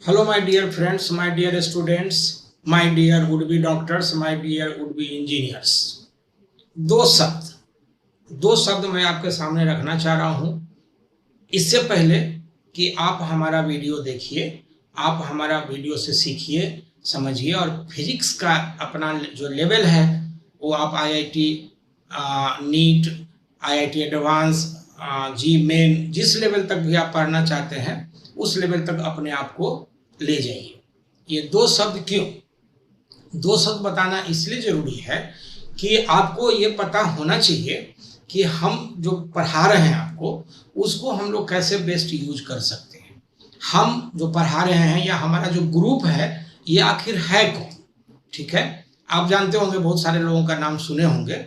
Hello, my dear friends, my dear students, my dear would-be doctors, my dear would-be engineers. दो शब्द मैं आपके सामने रखना चाह रहा हूं। इससे पहले कि आप हमारा वीडियो देखिए, आप हमारा वीडियो से सीखिए, समझिए और फिजिक्स का अपना जो लेवल है वो आप आईआईटी नीट, आईआईटी एडवांस, जी मेन, जिस लेवल तक भी आप पढ़ना चाहते हैं उस लेवल तक अपने आप को ले जाइए। ये दो शब्द क्यों? दो शब्द बताना इसलिए जरूरी है कि आपको ये पता होना चाहिए कि हम जो पढ़ा रहे हैं आपको उसको हम लोग कैसे बेस्ट यूज कर सकते हैं। हम जो पढ़ा रहे हैं या हमारा जो ग्रुप है ये आखिर है कौन? ठीक है, आप जानते होंगे, बहुत सारे लोगों का नाम सुने होंगे।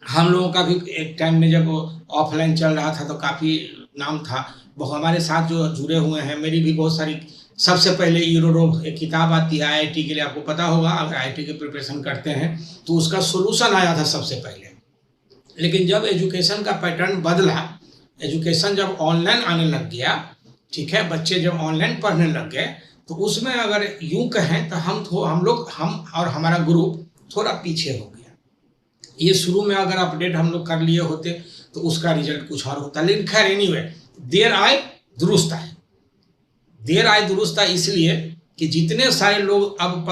हम लोगों का भी एक टाइम में जब ऑफलाइन चल रहा था तो काफ़ी नाम था। हमारे साथ जो जुड़े हुए हैं, मेरी भी बहुत सारी, सबसे पहले यूरोरोग एक किताब आती है आईआईटी के लिए, आपको पता होगा अगर आईआईटी की प्रिपरेशन करते हैं तो उसका सोल्यूशन आया था सबसे पहले। लेकिन जब एजुकेशन का पैटर्न बदला, एजुकेशन जब ऑनलाइन आने लग गया, ठीक है, बच्चे जब ऑनलाइन पढ़ने लग गए तो उसमें अगर यूं कहें तो हम और हमारा ग्रुप थोड़ा पीछे हो गया। ये शुरू में अगर अपडेट हम लोग कर लिए होते तो उसका रिजल्ट कुछ और होता। लेकिन खैर एनीवे, देर आए दुरुस्त आए। देर आए दुरुस्त आए इसलिए कि जितने सारे लोग अब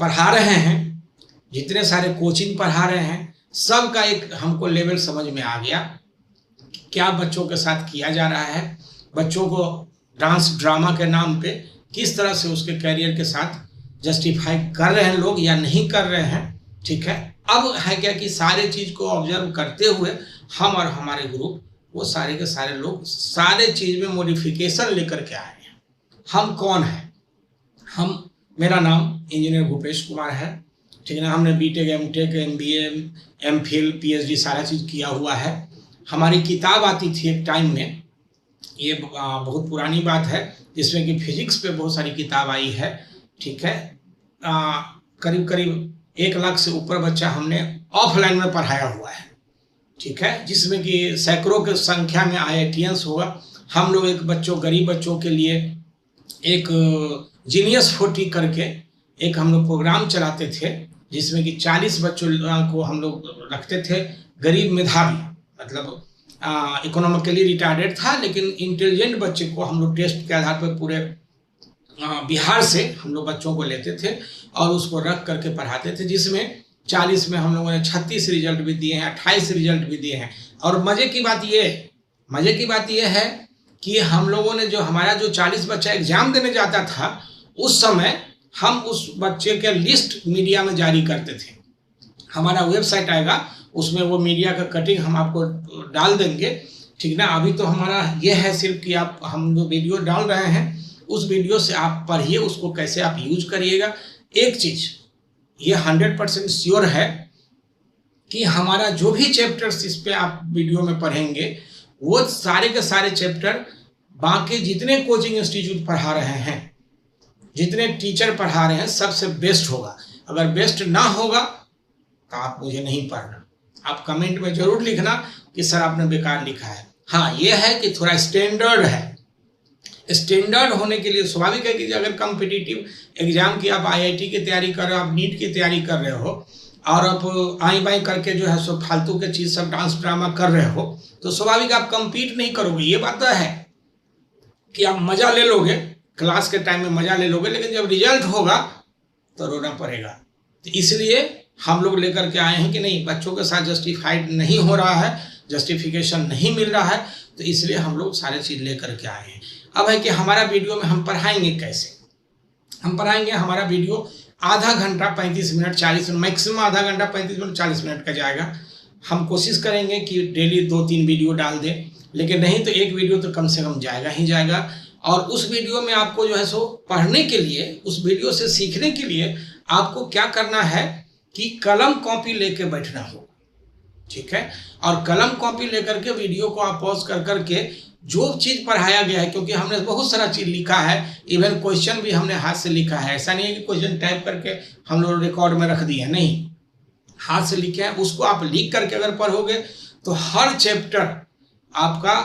पढ़ा रहे हैं, जितने सारे कोचिंग पढ़ा रहे हैं, सबका एक हमको लेवल समझ में आ गया। क्या बच्चों के साथ किया जा रहा है, बच्चों को डांस ड्रामा के नाम पे किस तरह से उसके कैरियर के साथ जस्टिफाई कर रहे हैं लोग या नहीं कर रहे हैं। ठीक है, अब है क्या कि सारे चीज़ को ऑब्जर्व करते हुए हम और हमारे ग्रुप, वो सारे के सारे लोग सारे चीज़ में मॉडिफिकेशन लेकर के आए हैं। हम कौन हैं? मेरा नाम इंजीनियर भूपेश कुमार है, ठीक है ना। हमने BTech, MTech, MBA, MPhil, PhD सारा चीज़ किया हुआ है। हमारी किताब आती थी एक टाइम में, ये बहुत पुरानी बात है, जिसमें कि फिजिक्स पे बहुत सारी किताब आई है। ठीक है, करीब करीब 1 लाख से ऊपर बच्चा हमने ऑफलाइन में पढ़ाया हुआ है। ठीक है, जिसमें कि सैकड़ों की संख्या में आईआईटीएंस होगा। हम लोग एक गरीब बच्चों के लिए एक जीनियस 40 करके एक हम लोग प्रोग्राम चलाते थे, जिसमें कि 40 बच्चों को हम लोग रखते थे। गरीब मेधावी, मतलब इकोनॉमिकली रिटार्डेड था लेकिन इंटेलिजेंट बच्चे को हम लोग टेस्ट के आधार पर पूरे बिहार से हम लोग बच्चों को लेते थे और उसको रख करके पढ़ाते थे, जिसमें 40 में हम लोगों ने 36 रिजल्ट भी दिए हैं, 28 रिजल्ट भी दिए हैं। और मज़े की बात ये है कि हम लोगों ने हमारा जो 40 बच्चा एग्जाम देने जाता था उस समय हम उस बच्चे के लिस्ट मीडिया में जारी करते थे। हमारा वेबसाइट आएगा, उसमें वो मीडिया का कटिंग हम आपको डाल देंगे, ठीक ना। अभी तो हमारा ये है सिर्फ कि हम जो वीडियो डाल रहे हैं उस वीडियो से आप पढ़िए, उसको कैसे आप यूज करिएगा। एक चीज़ ये 100% श्योर है कि हमारा जो भी चैप्टर्स इस पे आप वीडियो में पढ़ेंगे वो सारे के सारे चैप्टर बाकी जितने कोचिंग इंस्टीट्यूट पढ़ा रहे हैं, जितने टीचर पढ़ा रहे हैं, सबसे बेस्ट होगा। अगर बेस्ट ना होगा तो आप मुझे नहीं पढ़ना, आप कमेंट में जरूर लिखना कि सर आपने बेकार लिखा है। हाँ, ये है कि थोड़ा स्टैंडर्ड है। स्टैंडर्ड होने के लिए स्वाभाविक है कि अगर कॉम्पिटिटिव एग्जाम की आप आईआईटी की तैयारी कर रहे हो, आप नीट की तैयारी कर रहे हो और आप आई बाई करके सो फालतू के चीज़ सब डांस ड्रामा कर रहे हो, तो स्वाभाविक आप compete नहीं करोगे। ये बात तो है कि आप मज़ा ले लोगे, क्लास के टाइम में मज़ा ले लोगे, लेकिन जब रिजल्ट होगा तो रोना पड़ेगा। तो इसलिए हम लोग लेकर के आए हैं कि नहीं, बच्चों के साथ जस्टिफाइड नहीं हो रहा है, जस्टिफिकेशन नहीं मिल रहा है, तो इसलिए हम लोग सारे चीज़ लेकर के आए हैं। अब है कि हमारा वीडियो में हम पढ़ाएंगे कैसे? हम पढ़ाएंगे, हमारा वीडियो आधा घंटा 35 मिनट 40 मिनट, मैक्सिमम आधा घंटा 35 मिनट 40 मिनट का जाएगा। हम कोशिश करेंगे कि डेली 2-3 वीडियो डाल दें, लेकिन नहीं तो एक वीडियो तो कम से कम जाएगा ही जाएगा। और उस वीडियो में आपको सो पढ़ने के लिए, उस वीडियो से सीखने के लिए आपको क्या करना है कि कलम कॉपी लेके बैठना होगा। ठीक है, और कलम कॉपी लेकर के वीडियो को आप पॉज कर करके जो चीज़ पढ़ाया गया है, क्योंकि हमने बहुत सारा चीज़ लिखा है, इवन क्वेश्चन भी हमने हाथ से लिखा है। ऐसा नहीं है कि क्वेश्चन टाइप करके हम लोग रिकॉर्ड में रख दिए, नहीं, हाथ से लिखे हैं। उसको आप लिख करके अगर पढ़ोगे तो हर चैप्टर आपका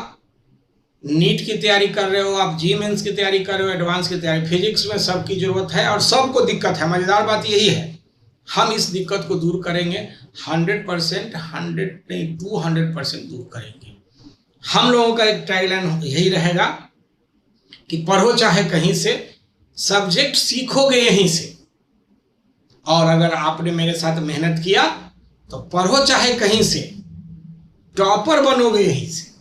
नीट की तैयारी कर रहे हो, आप जी मेंस की तैयारी कर रहे हो, एडवांस की तैयारी, फिजिक्स में सबकी जरूरत है और सबको दिक्कत है। मजेदार बात यही है, हम इस दिक्कत को दूर करेंगे 100%, 100 नहीं 200% दूर करेंगे। हम लोगों का एक टैगलाइन यही रहेगा कि पढ़ो चाहे कहीं से, सब्जेक्ट सीखोगे यहीं से। और अगर आपने मेरे साथ मेहनत किया तो पढ़ो चाहे कहीं से, टॉपर बनोगे यहीं से।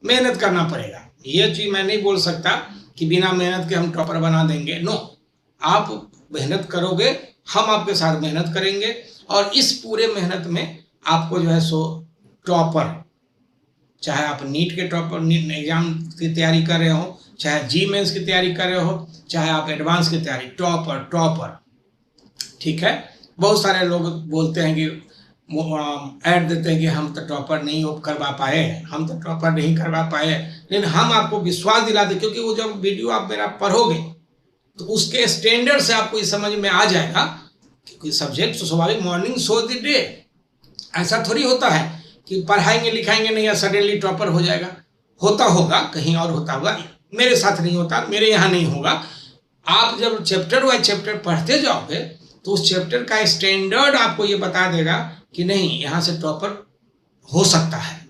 मेहनत करना पड़ेगा, ये चीज मैं नहीं बोल सकता कि बिना मेहनत के हम टॉपर बना देंगे, नो। आप मेहनत करोगे, हम आपके साथ मेहनत करेंगे और इस पूरे मेहनत में आपको जो है सो टॉपर, चाहे आप नीट के टॉपर एग्जाम की तैयारी कर रहे हो, चाहे जी मेंस की तैयारी कर रहे हो, चाहे आप एडवांस की तैयारी, टॉपर टॉपर, ठीक है। बहुत सारे लोग बोलते हैं कि ऐड देते हैं कि हम तो टॉपर नहीं करवा पाए, हम तो टॉपर नहीं करवा पाए, लेकिन हम आपको विश्वास दिलाते, क्योंकि वो जब वीडियो आप मेरा पढ़ोगे तो उसके स्टैंडर्ड से आपको ये समझ में आ जाएगा। क्योंकि सब्जेक्ट तो स्वाभाविक, मॉर्निंग शो द डे, ऐसा थोड़ी होता है कि पढ़ाएंगे लिखाएंगे नहीं या सडनली टॉपर हो जाएगा। होता होगा, कहीं और होता होगा, मेरे साथ नहीं होता, मेरे यहाँ नहीं होगा। आप जब चैप्टर वाइज चैप्टर पढ़ते जाओगे तो उस चैप्टर का स्टैंडर्ड आपको ये बता देगा कि नहीं, यहाँ से टॉपर हो सकता है,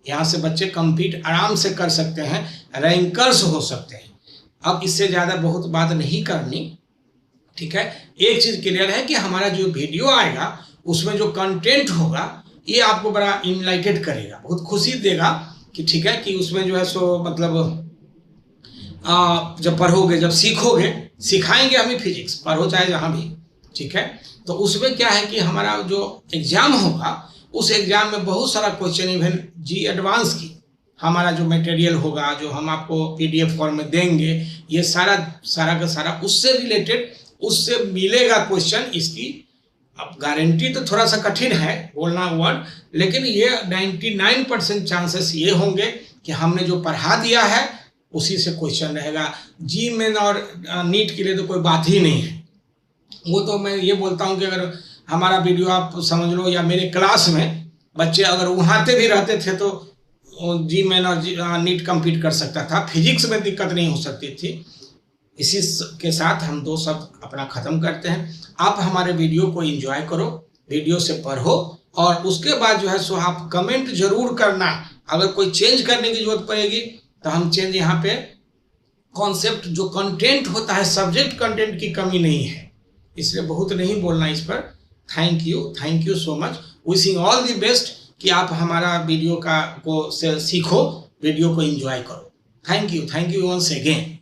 यहाँ से बच्चे compete आराम से कर सकते हैं, रैंकर्स हो सकते हैं। अब इससे ज़्यादा बहुत बात नहीं करनी, ठीक है। एक चीज़ क्लियर है कि हमारा जो वीडियो आएगा उसमें जो कंटेंट होगा ये आपको बड़ा इनलाइटेड करेगा, बहुत खुशी देगा कि ठीक है कि उसमें जो है सो मतलब जब पढ़ोगे, जब सीखोगे, सिखाएंगे हम ही फिजिक्स, पढ़ो चाहे जहाँ भी, ठीक है। तो उसमें क्या है कि हमारा जो एग्जाम होगा उस एग्जाम में बहुत सारा क्वेश्चन, इवन जी एडवांस की हमारा जो मटेरियल होगा, जो हम आपको PDF फॉर्म में देंगे, ये सारा का सारा उससे रिलेटेड, उससे मिलेगा क्वेश्चन। इसकी अब गारंटी तो थोड़ा सा कठिन है बोलना वर्ड, लेकिन ये 99% चांसेस ये होंगे कि हमने जो पढ़ा दिया है उसी से क्वेश्चन रहेगा। जी मेन और नीट के लिए तो कोई बात ही नहीं है। वो तो मैं ये बोलता हूँ कि अगर हमारा वीडियो आप समझ लो, या मेरे क्लास में बच्चे अगर वहाँ पे भी रहते थे तो जी मेन और नीट compete कर सकता था, फिजिक्स में दिक्कत नहीं हो सकती थी। इसी के साथ हम दो शब्द अपना ख़त्म करते हैं। आप हमारे वीडियो को एंजॉय करो, वीडियो से पढ़ो और उसके बाद जो है सो आप कमेंट जरूर करना। अगर कोई चेंज करने की जरूरत पड़ेगी तो हम चेंज, यहाँ पे कॉन्सेप्ट जो कंटेंट होता है, सब्जेक्ट कंटेंट की कमी नहीं है, इसलिए बहुत नहीं बोलना इस पर। Thank you so much, wishing all the best कि आप हमारा वीडियो को सीखो, वीडियो को एंजॉय करो। Thank you once again.